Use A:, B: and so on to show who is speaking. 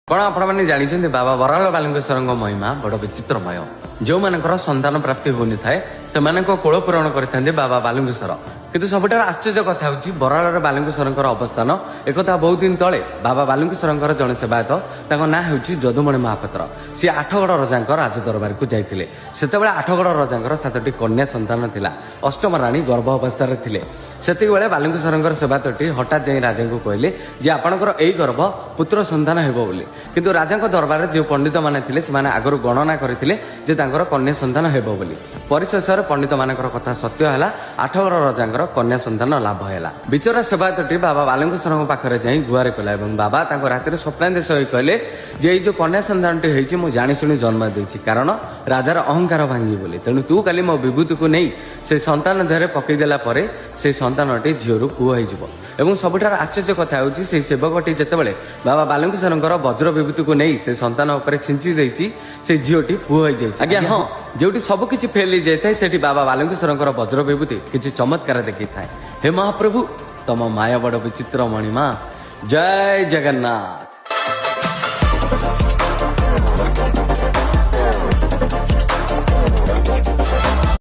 A: कौन आपने जानी बाबा बराल बालुकेश्वर महिमा बड़ विचित्रमय जो मानकर संतान प्राप्ति होनी थाए से कोल पूरण करते बाबा बालुकेश्वर किंतु सबुठ आश्चर्य कथा हूँ बराल बालुकेश्वर अवस्थान एक बहुत दिन तले बाबा बालुकेश्वर जड़े सेवायत ना हूँ जदुमणि महापात्र सी आठगड़ रजा राजदरबार को जाते से आठगड़ रजा 7टी कन्या संतान थिला अष्टम राणी गर्भ अवस्था थे सेति बेले बालुकेश्वर सेवायतटी हठात जाई राजा को कहले जे आपणकर एई गर्भ पुत्र संतान हेबो बोली किंतु राजा दरबार जो पंडित माने थिले से आगु गणना करथिले जे तांकर कन्या संतान हेबो बोली परिशेष पंडित मानकर कथा सत्य हैला आठगड़ रजा कन्या संतान लाभ हैला बिचरा सेवायतटी बाबा बालुकेश्वर पाखरे जाई गुहार कला एवं बाबा तांको रातिर स्वप्नादेश होई कहले जे जो कन्या संतानटी हेछि मु जानि सुनि जन्म देछि कारण राजार अहंकार भांगी बोली तेणु तू काली मो विभूति को नहीं से संतान देहरे पकई देला परे से संतानटी झीरु पुआ एवं सबुठार आश्चर्य कथा हूँ से सेवकटी जितेबाला बाबा बालुकेश्वर वज्र विभूति को नहीं से संतान उपर छिंची देती से झीटी पुआ आज्ञा हाँ जो सबकि फेल हो जाए से बाबा बालुकेश्वर वज्र विभूति किसी चमत्कार देखी था हे महाप्रभु तम माया बड़ विचित्र मणिमा जय जगन्नाथ।